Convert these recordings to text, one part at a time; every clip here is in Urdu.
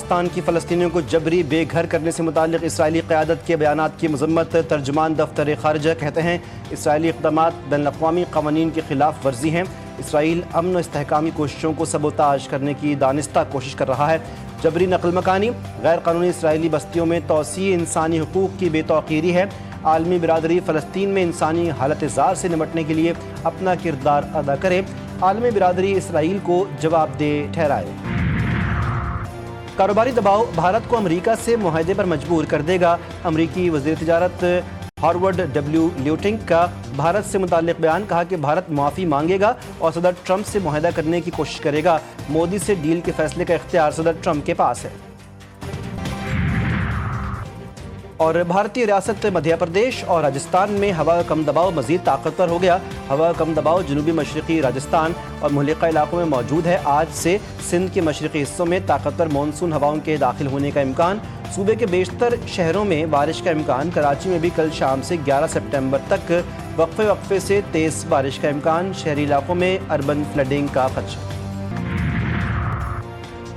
پاکستان کی فلسطینیوں کو جبری بے گھر کرنے سے متعلق اسرائیلی قیادت کے بیانات کی مذمت۔ ترجمان دفتر خارجہ کہتے ہیں اسرائیلی اقدامات بین الاقوامی قوانین کی خلاف ورزی ہیں۔ اسرائیل امن و استحکامی کوششوں کو سبوتاژ کرنے کی دانستہ کوشش کر رہا ہے۔ جبری نقل مکانی، غیر قانونی اسرائیلی بستیوں میں توسیع انسانی حقوق کی بے توقیری ہے۔ عالمی برادری فلسطین میں انسانی حالت زار سے نمٹنے کے لیے اپنا کردار ادا کرے۔ عالمی برادری اسرائیل کو جواب دہ ٹھہرائے۔ کاروباری دباؤ بھارت کو امریکہ سے معاہدے پر مجبور کر دے گا۔ امریکی وزیر تجارت ہارورڈ ڈبلیو لیوٹنگ کا بھارت سے متعلق بیان، کہا کہ بھارت معافی مانگے گا اور صدر ٹرمپ سے معاہدہ کرنے کی کوشش کرے گا۔ مودی سے ڈیل کے فیصلے کا اختیار صدر ٹرمپ کے پاس ہے۔ اور بھارتی ریاست مدھیہ پردیش اور راجستھان میں ہوا کا کم دباؤ مزید طاقتور ہو گیا۔ ہوا کا کم دباؤ جنوبی مشرقی راجستھان اور ملحقہ علاقوں میں موجود ہے۔ آج سے سندھ کے مشرقی حصوں میں طاقتور مانسون ہواؤں کے داخل ہونے کا امکان۔ صوبے کے بیشتر شہروں میں بارش کا امکان۔ کراچی میں بھی کل شام سے 11 سپٹمبر تک وقفے سے تیز بارش کا امکان۔ شہری علاقوں میں اربن فلڈنگ کا خدشہ۔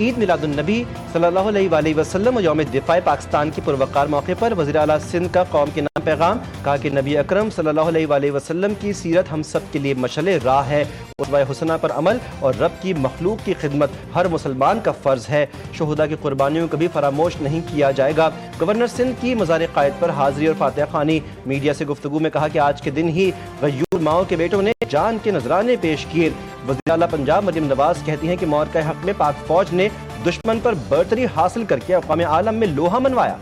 عید میلاد النبی صلی اللہ علیہ وآلہ وسلم و یوم دفاع پاکستان کے پروقار موقع پر وزیر اعلیٰ سندھ کا قوم کے نام پیغام، کہا کہ نبی اکرم صلی اللہ علیہ وآلہ وسلم کی سیرت ہم سب کے لیے مشعل راہ ہے۔ اسوہ حسنہ پر عمل اور رب کی مخلوق کی خدمت ہر مسلمان کا فرض ہے۔ شہداء کی قربانیوں کو بھی فراموش نہیں کیا جائے گا۔ گورنر سندھ کی مزار قائد پر حاضری اور فاتحہ خوانی۔ میڈیا سے گفتگو میں کہا کہ آج کے دن ہی غیور ماؤں کے بیٹوں نے جان کے نذرانے پیش کیے۔ وزیر اعلیٰ پنجاب مریم نواز کہتی ہیں کہ مورکہ حق میں پاک فوج نے دشمن پر برتری حاصل کر کے اقوام عالم میں لوہا منوایا۔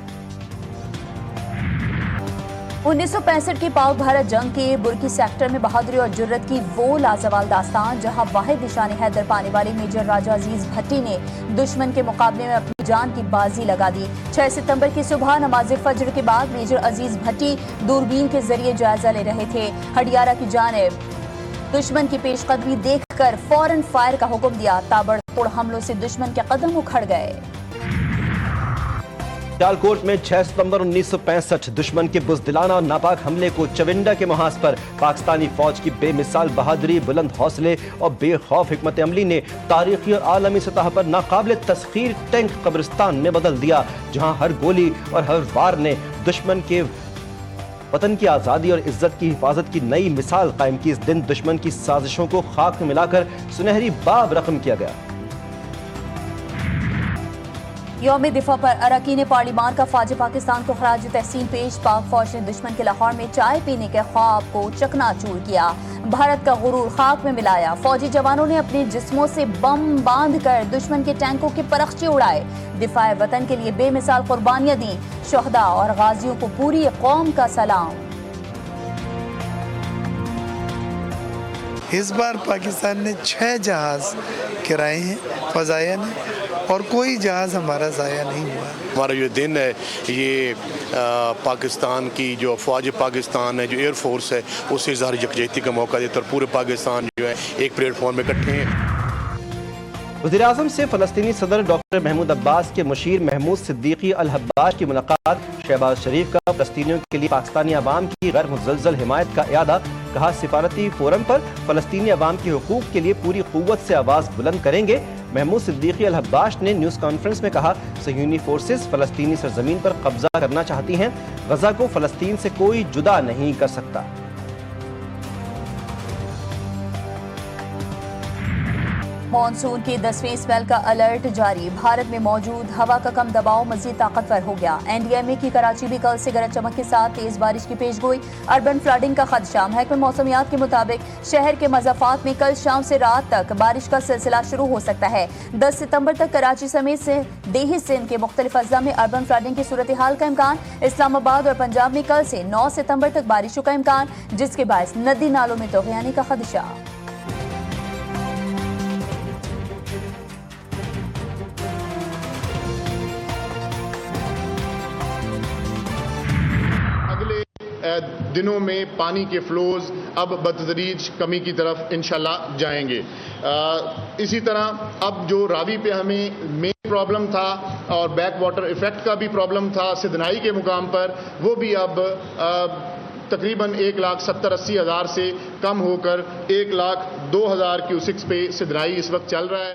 1965 کی پاک بھارت جنگ کے برکی سیکٹر میں بہادری اور جرت کی وہ لازوال داستان جہاں واحد نشان حیدر پانے والے میجر راجہ عزیز بھٹی نے دشمن کے مقابلے میں اپنی جان کی بازی لگا دی۔ 6 ستمبر کی صبح نماز فجر کے بعد میجر عزیز بھٹی دوربین کے ذریعے جائزہ لے رہے تھے۔ ہڈیارہ کی جانب دشمن کی پیش قدمی دیکھ کر فوراً فائر کا حکم دیا۔ تابڑتوڑ حملوں سے دشمن کے قدم اکھڑ گئے۔ سیالکوٹ میں 6 ستمبر 1965 دشمن کے بزدلانہ اور ناپاک حملے کو چونڈا کے محاذ پر پاکستانی فوج کی بے مثال بہادری، بلند حوصلے اور بے خوف حکمت عملی نے تاریخی اور عالمی سطح پر ناقابل تسخیر ٹینک قبرستان میں بدل دیا، جہاں ہر گولی اور ہر وار نے دشمن کے وطن کی آزادی اور عزت کی حفاظت کی نئی مثال قائم کی۔ اس دن دشمن کی سازشوں کو خاک میں ملا کر سنہری باب رقم کیا گیا۔ یوم دفاع پر اراکین پارلیمان کا فوج پاکستان کو خراج تحسین پیش۔ پاک فوج نے دشمن کے لاہور میں چائے پینے کے خواب کو چکنا چور کیا، بھارت کا غرور خاک میں ملایا۔ فوجی جوانوں نے اپنے جسموں سے بم باندھ کر دشمن کے ٹینکوں کے پرخچے اڑائے، دفاع وطن کے لیے بے مثال قربانیاں دیں۔ شہداء اور غازیوں کو پوری قوم کا سلام۔ اس بار پاکستان نے 6 جہاز کرائے ہیں فضائیہ نے، اور کوئی جہاز ہمارا ضائع نہیں ہوا۔ ہمارا جو دن ہے یہ پاکستان کی جو فوج پاکستان ہے، جو ایئر فورس ہے، اسے اظہار یکجہتی کا موقع دیتا ہے اور پورے پاکستان جو ہے ایک پلیٹ فارم میں اکٹھے ہیں۔ وزیر اعظم سے فلسطینی صدر ڈاکٹر محمود عباس کے مشیر محمود صدیقی الحباش کی ملاقات۔ شہباز شریف کا فلسطینیوں کے لیے پاکستانی عوام کی غیر مزلزل حمایت کا اعادہ، کہا سفارتی فورم پر فلسطینی عوام کے حقوق کے لیے پوری قوت سے آواز بلند کریں گے۔ محمود صدیقی الحباش نے نیوز کانفرنس میں کہا صہیونی فورسز فلسطینی سرزمین پر قبضہ کرنا چاہتی ہیں، غزہ کو فلسطین سے کوئی جدا نہیں کر سکتا۔ مانسون کی 10ویں اسپیل کا الرٹ جاری، بھارت میں موجود ہوا کا کم دباؤ مزید طاقتور ہو گیا۔ این ڈی ایم اے کی کراچی بھی کل سے گرج چمک کے ساتھ تیز بارش کی پیش گوئی، اربن فلڈنگ کا خدشہ۔ محکمہ موسمیات کے مطابق شہر کے مضافات میں کل شام سے رات تک بارش کا سلسلہ شروع ہو سکتا ہے۔ 10 ستمبر تک کراچی سمیت دیہی سندھ کے مختلف اضلاع میں اربن فلڈنگ کی صورتحال کا امکان۔ اسلام آباد اور پنجاب میں کل سے 9 ستمبر تک بارشوں کا امکان، جس کے باعث ندی نالوں میں طغیانی کا خدشہ۔ دنوں میں پانی کے فلوز اب بتدریج کمی کی طرف انشاءاللہ جائیں گے۔ اسی طرح اب جو راوی پہ ہمیں مین پرابلم تھا اور بیک واٹر ایفیکٹ کا بھی پرابلم تھا سدنائی کے مقام پر، وہ بھی اب تقریباً 1,70,80,000 سے کم ہو کر 1,02,000 کیوسکس پہ سدنائی اس وقت چل رہا ہے۔